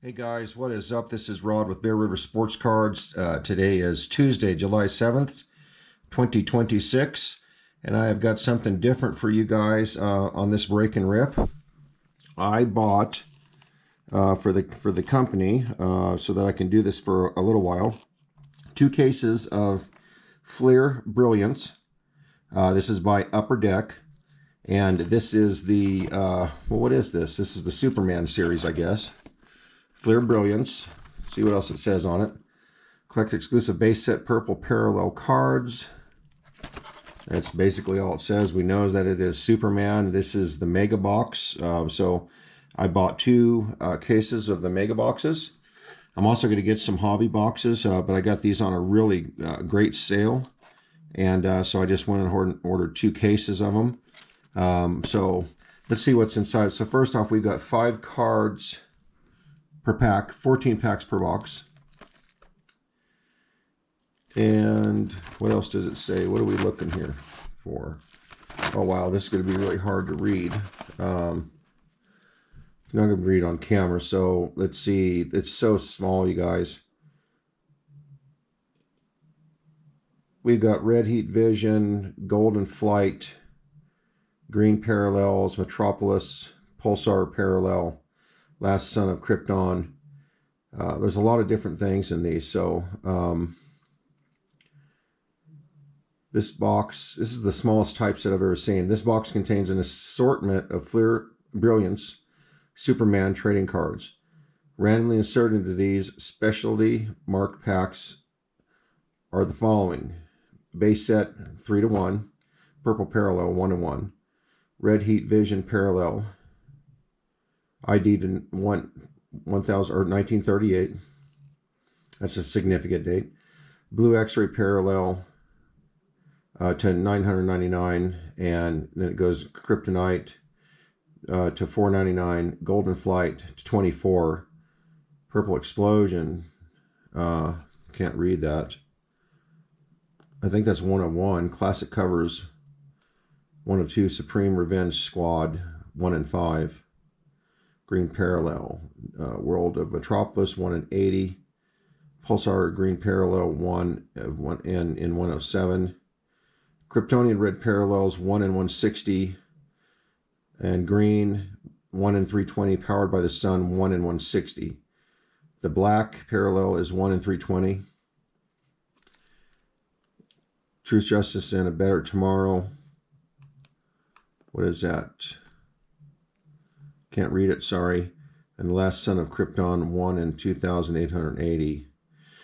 Hey guys, what is up? This is Rod with Bear River Sports Cards. Today is Tuesday, July 7th, 2026, and I have got something different for you guys on this break and rip. I bought for the company so that I can do this for a little while. 2 cases of Fleer Brilliance. This is by Upper Deck, and this is the well, what is this? This is the Superman series, I guess. Fleer Brilliance. See what else it says on it. Collect exclusive base set purple parallel cards. That's basically all it says. We know that it is Superman. This is the mega box. So I bought 2 cases of the mega boxes. I'm also going to get some hobby boxes, but I got these on a really great sale. And so I just went and ordered 2 cases of them. So let's see what's inside. So first off, we've got 5 cards per pack, 14 packs per box. And what else does it say? What are we looking here for? Oh wow, this is going to be really hard to read. Not going to read on camera, so let's see. It's so small, you guys. We've got Red Heat Vision, Golden Flight, Green Parallels, Metropolis, Pulsar Parallel, Last Son of Krypton. There's a lot of different things in these. So this box, this is the smallest typeset I've ever seen. This box contains an assortment of Fleer Brilliance Superman trading cards. Randomly inserted into these specialty marked packs are the following: base set 3-1, purple parallel 1-1, Red Heat Vision parallel, ID to 1938. That's a significant date. Blue X-ray parallel to 999, and then it goes Kryptonite to 499, Golden Flight to 24, Purple Explosion. Can't read that. I think that's 101. Classic covers 102. Supreme Revenge Squad 1 and 5. Green Parallel, World of Metropolis 1 and 80, Pulsar Green Parallel 1 in 107, Kryptonian Red Parallels 1 in 160, and Green 1 in 320, Powered by the Sun 1 in 160. The Black Parallel is 1 in 320. Truth, Justice, and a Better Tomorrow. What is that? Can't read it, sorry. And the Last Son of Krypton 1 in 2,880.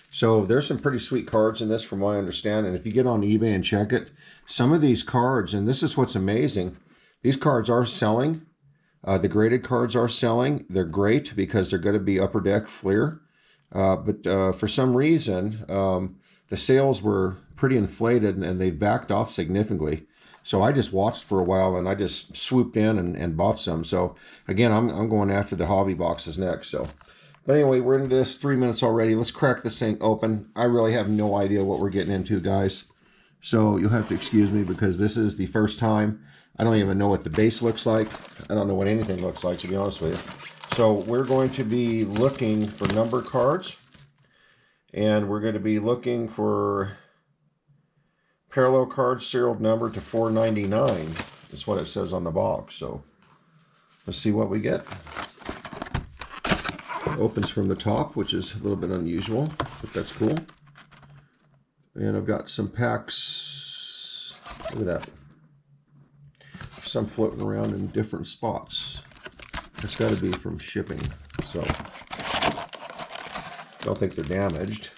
So there's some pretty sweet cards in this from what I understand. And if you get on eBay and check it, some of these cards, and this is what's amazing, these cards are selling. The graded cards are selling. They're great because they're going to be Upper Deck Fleer. But for some reason, the sales were pretty inflated and they backed off significantly. So I just watched for a while and I just swooped in and bought some. So again, I'm going after the hobby boxes next. So, but anyway, we're into this 3 minutes already. Let's crack this thing open. I really have no idea what we're getting into, guys. So you'll have to excuse me because this is the first time. I don't even know what the base looks like. I don't know what anything looks like, to be honest with you. So we're going to be looking for number cards. And we're going to be looking for parallel cards serial number to 499 is what it says on the box. So let's see what we get. It opens from the top, which is a little bit unusual, but that's cool. And I've got some packs. Look at that. Some floating around in different spots. It's got to be from shipping, so don't think they're damaged.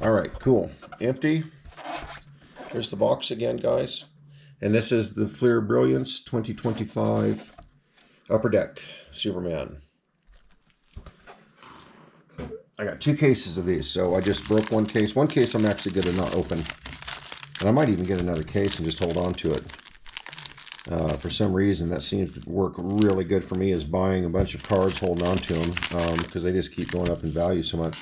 All right, cool. Empty. Here's the box again, guys. And this is the Fleer Brilliance 2025 Upper Deck Superman. I got 2 cases of these, so I just broke one case. One case I'm actually going to not open. And I might even get another case and just hold on to it. For some reason, that seems to work really good for me, is buying a bunch of cards, holding on to them, because they just keep going up in value so much.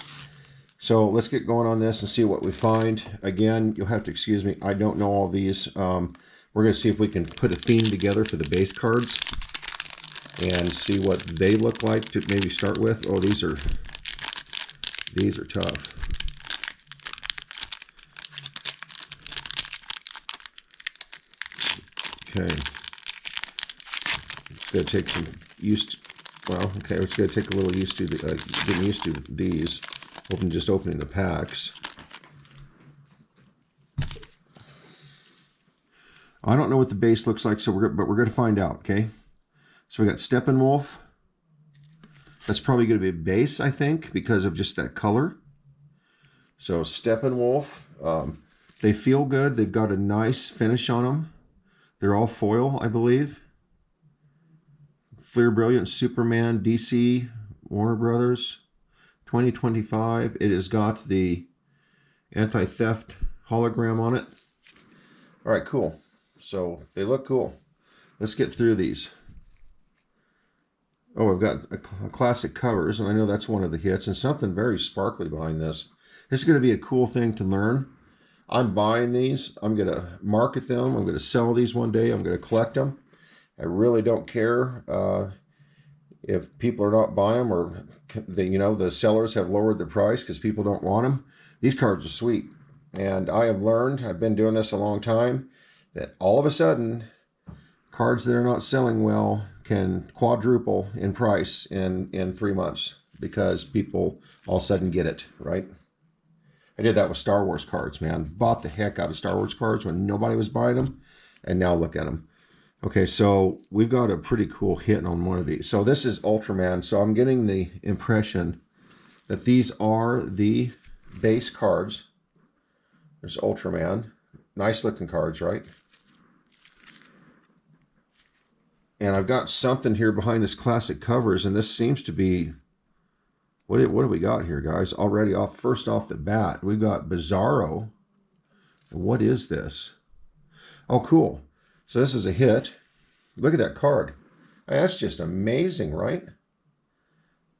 So let's get going on this and see what we find. Again, you'll have to excuse me. I don't know all these. We're going to see if we can put a theme together for the base cards. and see what they look like to maybe start with. Oh, these are tough. Okay. It's going to take some well, okay, it's going to take a little getting used to these. Just opening the packs. I don't know what the base looks like, but we're going to find out, okay? So we got Steppenwolf. That's probably going to be a base, I think, because of just that color. So Steppenwolf, they feel good. They've got a nice finish on them. They're all foil, I believe. Fleer Brilliant Superman, DC, Warner Brothers, 2025. It has got the anti-theft hologram on it. All right, cool. So they look cool. Let's get through these. Oh, I've got a classic covers, and I know that's one of the hits, and something very sparkly behind this. This is going to be a cool thing to learn. I'm buying these. I'm going to market them. I'm going to sell these one day. I'm going to collect them. I really don't care if people are not buying them, or the sellers have lowered the price because people don't want them. These cards are sweet, and I have learned, I've been doing this a long time, that all of a sudden cards that are not selling well can quadruple in price in 3 months because people all of a sudden get it, right? I did that with Star Wars cards, man. Bought the heck out of Star Wars cards when nobody was buying them, and now look at them. Okay, so we've got a pretty cool hit on one of these. So this is Ultraman, so I'm getting the impression that these are the base cards. There's Ultraman. Nice looking cards, right? And I've got something here behind this classic covers, and this seems to be, what do we got here, guys? Already first off the bat, we've got Bizarro. And what is this? Oh, cool. So this is a hit. Look at that card. That's just amazing, right?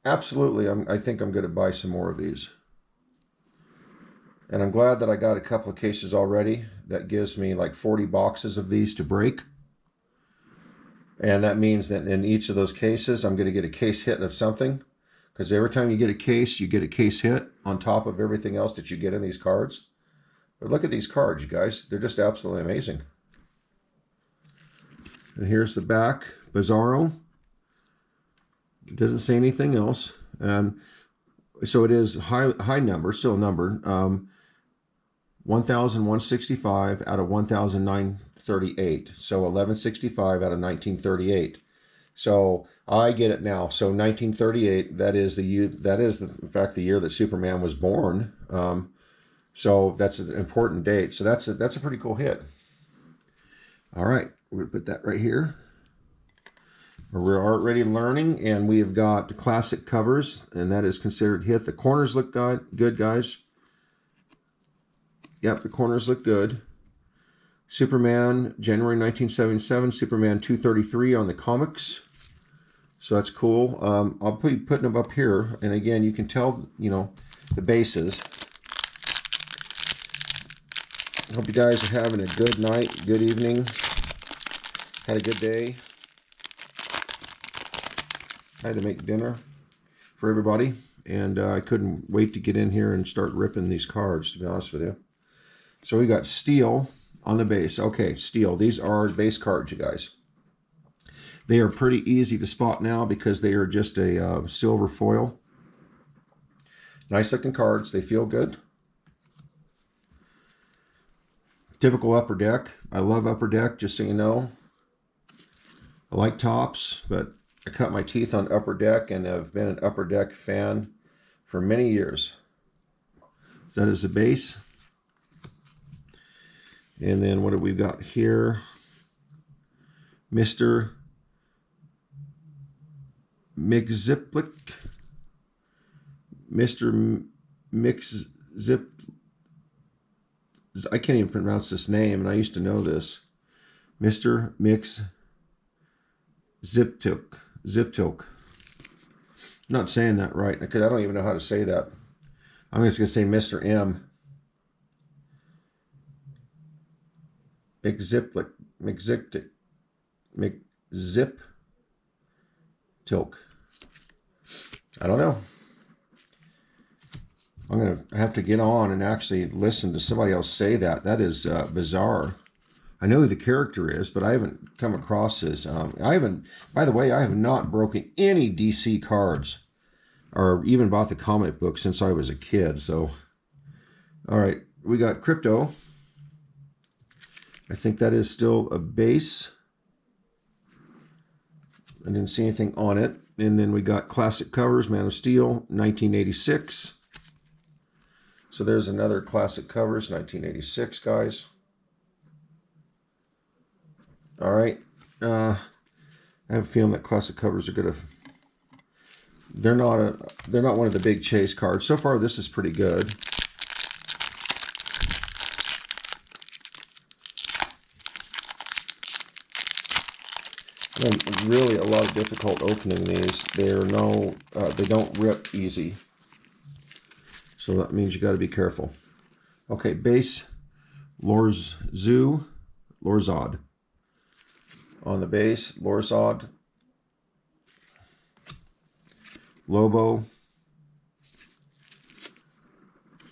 Absolutely, I think I'm going to buy some more of these. And I'm glad that I got a couple of cases already. That gives me like 40 boxes of these to break. And that means that in each of those cases, I'm going to get a case hit of something. Because every time you get a case, you get a case hit on top of everything else that you get in these cards. But look at these cards, you guys. They're just absolutely amazing. And here's the back, Bizarro. It doesn't say anything else. So it is high number, still a number. 1,165 out of 1,938. So 1165 out of 1938. So I get it now. So 1938. That is in fact the year that Superman was born. So that's an important date. So that's a pretty cool hit. All right, we're gonna put that right here. We're already learning, and we have got classic covers, and that is considered hit. The corners look good, guys. Yep, the corners look good. Superman, January 1977, Superman 233 on the comics. So that's cool. I'll be putting them up here, and again, you can tell, the bases. I hope you guys are having a good night, good evening. Had a good day. I had to make dinner for everybody, and I couldn't wait to get in here and start ripping these cards, to be honest with you. So we got steel on the base. Okay, steel. These are base cards, you guys. They are pretty easy to spot now because they are just a silver foil. Nice looking cards. They feel good. Typical Upper Deck. I love Upper Deck, just so you know. I like Tops, but I cut my teeth on Upper Deck and have been an Upper Deck fan for many years. So that is the base. And then what have we got here? Mr. Mixziplic. Mr. Mixzip. I can't even pronounce this name, and I used to know this. Mr. Mix Ziptilk. I'm not saying that right because I don't even know how to say that. I'm just going to say Mr. M. McZip. Tilk. I don't know. I'm going to have to get on and actually listen to somebody else say that. That is bizarre. I know who the character is, but I haven't come across his. By the way, I have not broken any DC cards or even bought the comic book since I was a kid. So, all right, we got Crypto. I think that is still a base. I didn't see anything on it. And then we got classic covers, Man of Steel, 1986. So there's another classic covers, 1986, guys. All right. I have a feeling that classic covers are gonna. They're not one of the big chase cards. So far, this is pretty good. And really a lot of difficult opening these. They don't rip easy. So that means you got to be careful. Okay, base, Lorzod. On the base, Lorzod. Lobo.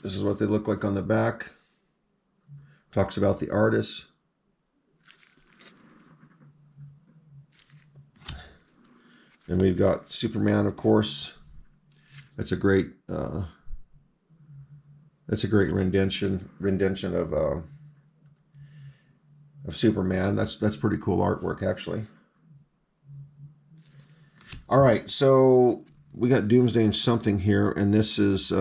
This is what they look like on the back. Talks about the artist. And we've got Superman, of course. That's a great rendition of Superman. That's pretty cool artwork, actually. All right, so we got Doomsday and something here, and this is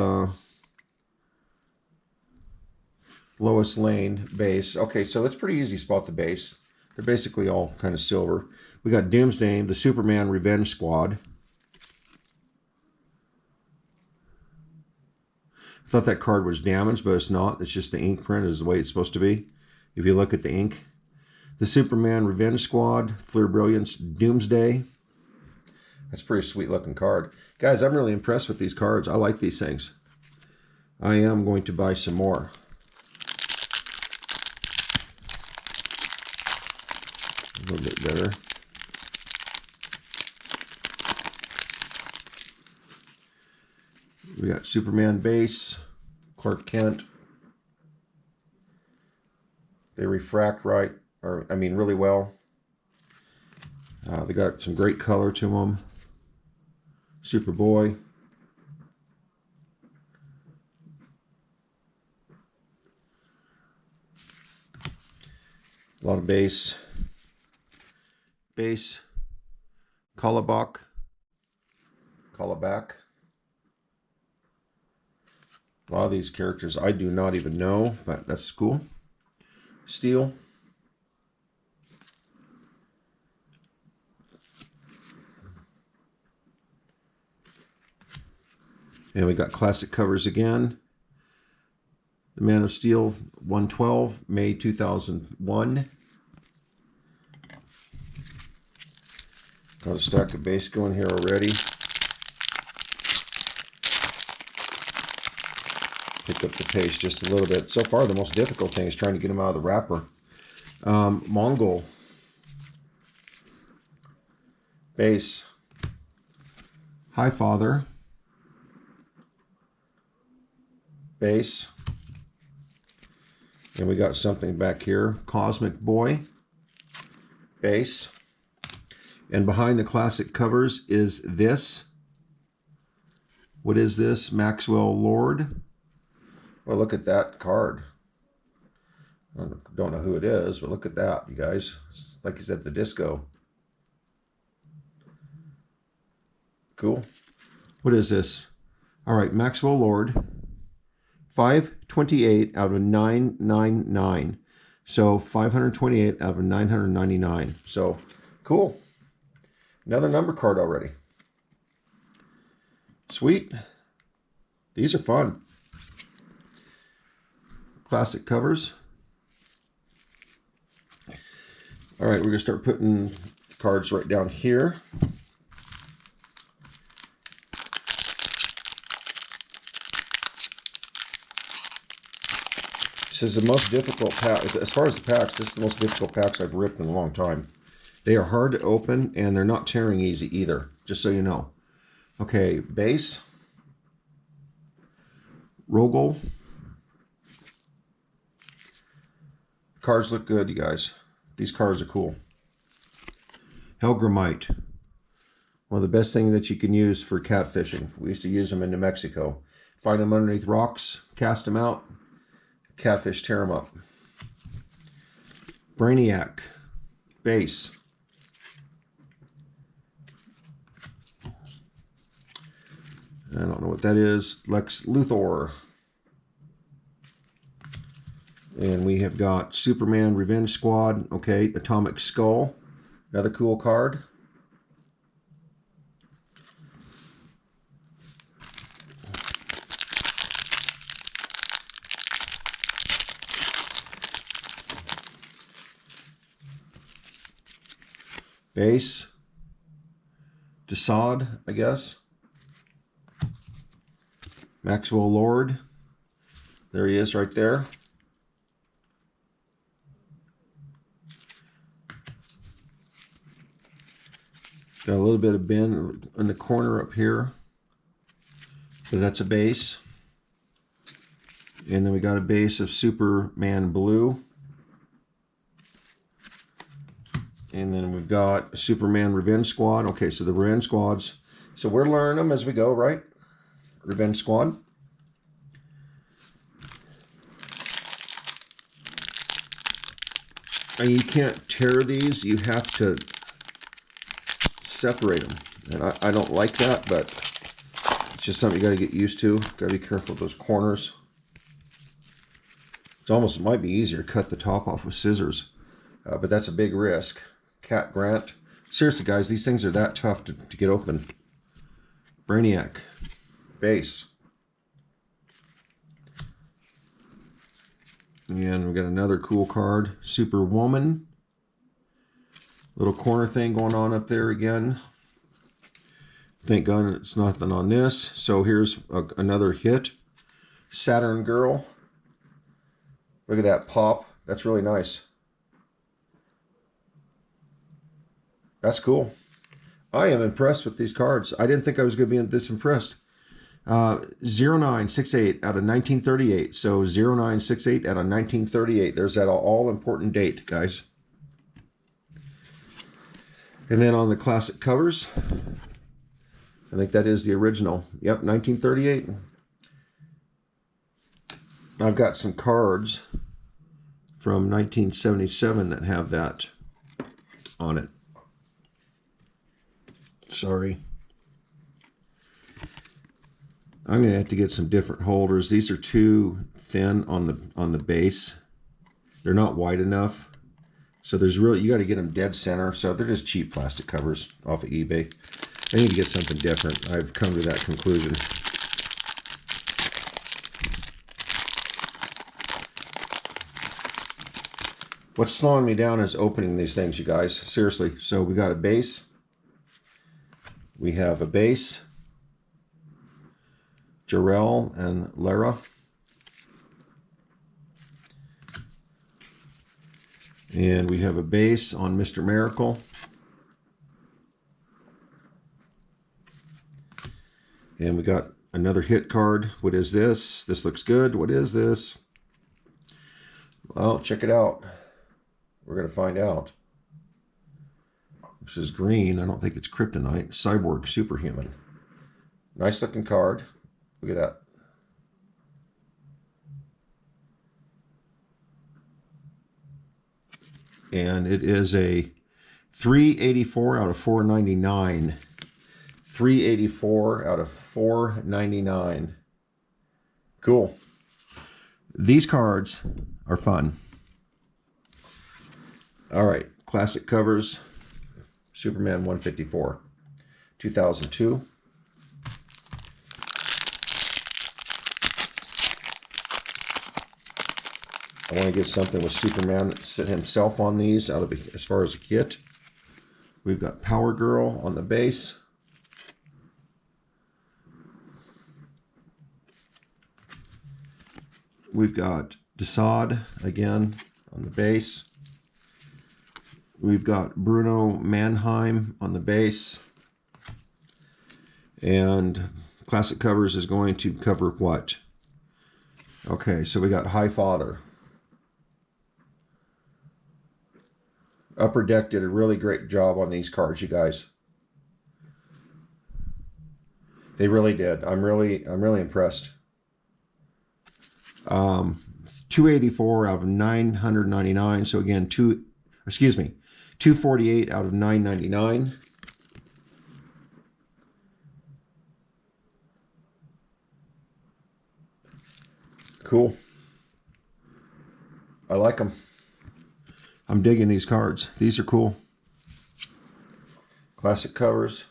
Lois Lane base. Okay, so it's pretty easy to spot the base. They're basically all kind of silver. We got Doomsday, the Superman Revenge Squad. I thought that card was damaged, but it's not. It's just the ink print is the way it's supposed to be. If you look at the ink. The Superman Revenge Squad, Fleur Brilliance, Doomsday. That's a pretty sweet looking card. Guys, I'm really impressed with these cards. I like these things. I am going to buy some more. A little bit better. We got Superman base, Clark Kent. They refract really well. They got some great color to them. Superboy. A lot of base. Kalibak. A lot of these characters I do not even know, but that's cool. Steel. And we got classic covers again. The Man of Steel 112, May 2001. Got a stack of base going here already. Pick up the pace just a little bit. So far, the most difficult thing is trying to get them out of the wrapper. Mongol. Base. Highfather. Base. And we got something back here. Cosmic Boy. Base. And behind the classic covers is this. What is this? Maxwell Lord. Well, look at that card. I don't know who it is, but look at that, you guys. It's like he's at the disco. Cool. What is this? All right, Maxwell Lord. 528 out of 999. So 528 out of 999. So cool. Another number card already. Sweet. These are fun. Classic covers. All right, we're going to start putting cards right down here. This is the most difficult pack. As far as the packs, this is the most difficult packs I've ripped in a long time. They are hard to open, and they're not tearing easy either. just so you know. Okay, base. Rogel. Cards look good, you guys. These cards are cool. Helgramite. One of the best things that you can use for catfishing. We used to use them in New Mexico. Find them underneath rocks, cast them out, catfish tear them up. Brainiac. Base. I don't know what that is. Lex Luthor. And we have got Superman Revenge Squad. Okay, Atomic Skull. Another cool card. Base. Desaad, I guess. Maxwell Lord. There he is right there. Got a little bit of bend in the corner up here. So that's a base. And then we got a base of Superman Blue. And then we've got Superman Revenge Squad. Okay, so the Revenge Squads. So we're learning them as we go, right? Revenge Squad. And you can't tear these. You have to separate them. And I don't like that, but it's just something you got to get used to. Got to be careful with those corners. It's almost, it might be easier to cut the top off with scissors. But that's a big risk. Cat Grant. Seriously, guys, these things are that tough to get open. Brainiac. Base. And we got another cool card. Superwoman. Little corner thing going on up there again. Thank God it's nothing on this. So here's another hit. Saturn Girl. Look at that pop. That's really nice. That's cool. I am impressed with these cards. I didn't think I was going to be this impressed. 0968 out of 1938. So 0968 out of 1938. There's that all-important date, guys. And then on the classic covers, I think that is the original. Yep, 1938. I've got some cards from 1977 that have that on it. Sorry. I'm going to have to get some different holders. These are too thin on the base. They're not wide enough. So there's really, you got to get them dead center. So they're just cheap plastic covers off of eBay. I need to get something different. I've come to that conclusion. What's slowing me down is opening these things, you guys. Seriously. So we got a base. We have a base. Jarrell and Lara. And we have a base on Mr. Miracle. And we got another hit card. What is this? This looks good. What is this? Well, check it out. We're going to find out. This is green. I don't think it's kryptonite. Cyborg Superhuman. Nice looking card. Look at that. And it is a 384 out of 499. 384 out of 499. Cool. These cards are fun. All right, classic covers. Superman 154, 2002. I want to get something with Superman sit himself on these out of as far as a kit. We've got Power Girl on the base. We've got Desaad again on the base. We've got Bruno Mannheim on the base. And classic covers is going to cover what? Okay, so we got High Father. Upper Deck did a really great job on these cards, you guys. They really did. I'm really impressed. 284 out of 999. So again, 248 out of 999. Cool. I like them. I'm digging these cards. These are cool. Classic covers.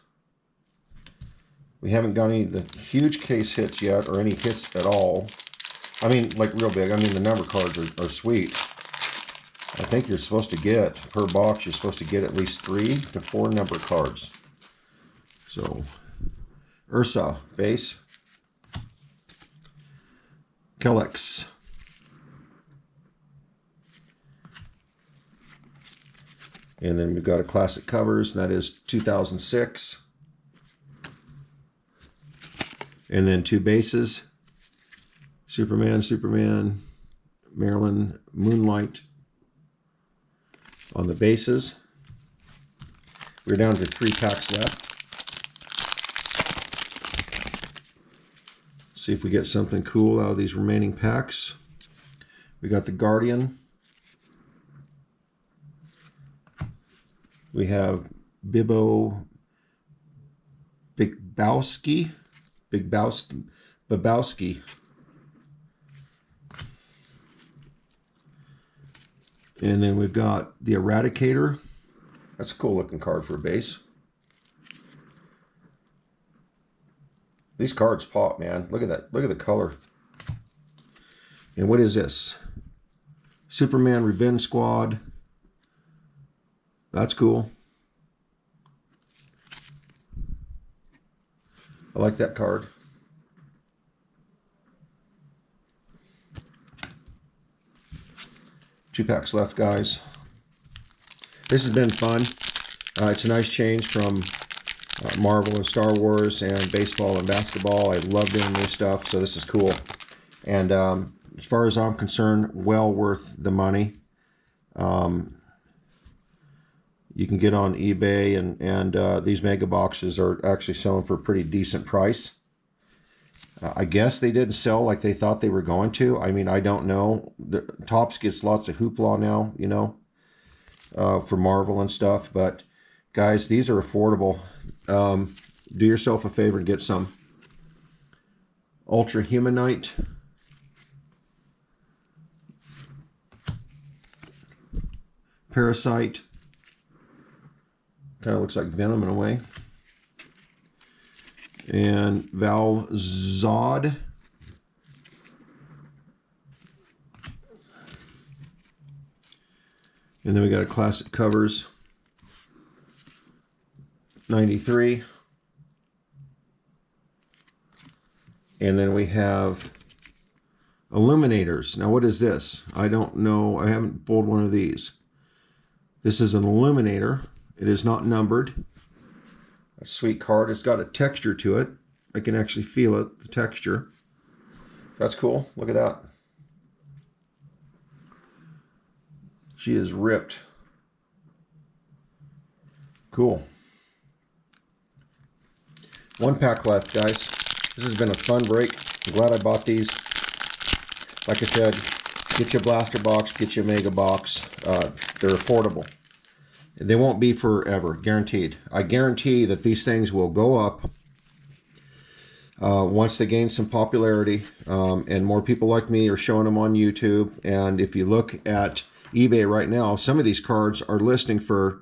We haven't got any of the huge case hits yet, or any hits at all. I mean, like real big. I mean, the number cards are sweet. I think you're supposed to get, per box, you're supposed to get at least 3 to 4 number cards. So, Ursa, base. Kellex. And then we've got a classic covers, and that is 2006. And then 2 bases. Superman, Maryland, Moonlight on the bases. We're down to 3 packs left. See if we get something cool out of these remaining packs. We got the Guardian. We have Babowski. And then we've got the Eradicator. That's a cool looking card for a base. These cards pop, man. Look at that. Look at the color. And what is this? Superman Revenge Squad. That's cool. I like that card. Two packs left, guys. This has been fun. It's a nice change from Marvel and Star Wars and baseball and basketball. I love doing new stuff, so this is cool. And as far as I'm concerned, well worth the money. You can get on eBay, and these mega boxes are actually selling for a pretty decent price. I guess they didn't sell like they thought they were going to. I mean, I don't know. The Topps gets lots of hoopla now, you know, for Marvel and stuff. But guys, these are affordable. Do yourself a favor and get some. Ultra Humanite. Parasite. Kind of looks like Venom in a way. And Valzad. And then we got a classic covers. 93. And then we have Illuminators. Now what is this? I don't know. I haven't pulled one of these. This is an Illuminator. It is not numbered. A sweet card. It's got a texture to it. I can actually feel it, the texture. That's cool. Look at that. She is ripped. Cool. 1 pack left, guys. This has been a fun break. I'm glad I bought these. Like I said, get you a blaster box, get you a mega box. They're affordable. They won't be forever, guaranteed. I guarantee that these things will go up once they gain some popularity, and more people like me are showing them on YouTube. And if you look at eBay right now, some of these cards are listing for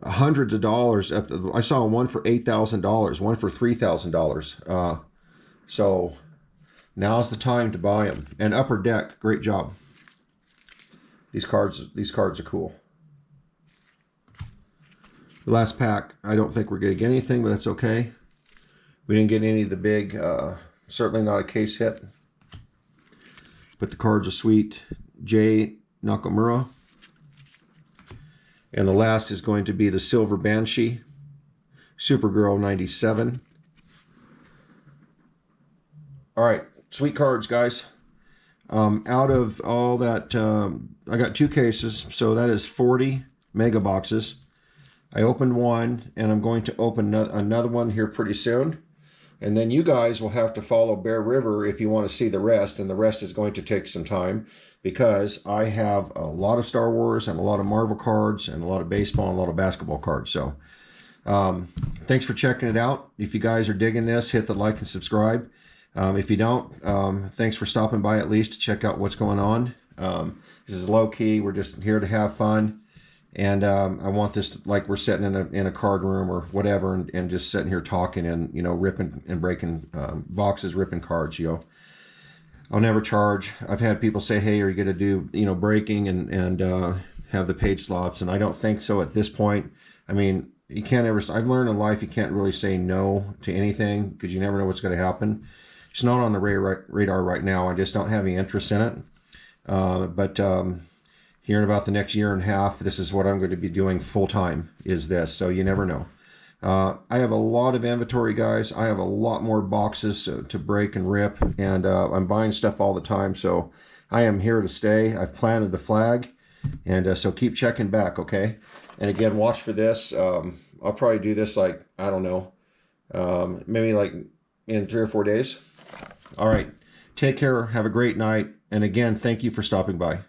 hundreds of dollars. I saw one for $8,000, one for $3,000. So now's the time to buy them. And Upper Deck, great job. These cards are cool. The last pack, I don't think we're going to get anything, but that's okay. We didn't get any of the big, certainly not a case hit. But the cards are sweet. Jay Nakamura. And the last is going to be the Silver Banshee. Supergirl 97. All right, sweet cards, guys. Out of all that, I got 2 cases, so that is 40 mega boxes. I opened one, and I'm going to open another one here pretty soon. And then you guys will have to follow Bear River if you want to see the rest, and the rest is going to take some time because I have a lot of Star Wars and a lot of Marvel cards and a lot of baseball and a lot of basketball cards. So thanks for checking it out. If you guys are digging this, hit the like and subscribe. If you don't, thanks for stopping by at least to check out what's going on. This is low key. We're just here to have fun. And I want this like we're sitting in a card room or whatever, and just sitting here talking and ripping and breaking boxes, ripping cards. I'll never charge. I've had people say, "Hey, are you going to do breaking and have the page slops?" And I don't think so at this point. I mean, you can't ever. I've learned in life you can't really say no to anything because you never know what's going to happen. It's not on the radar right now. I just don't have any interest in it. But here in about the next year and a half, this is what I'm going to be doing full time, is this. So you never know. I have a lot of inventory, guys. I have a lot more boxes to break and rip, and I'm buying stuff all the time. So I am here to stay. I've planted the flag, and so keep checking back, okay? And again, watch for this. I'll probably do this like, I don't know, maybe like in 3 or 4 days. All right. Take care. Have a great night. And again, thank you for stopping by.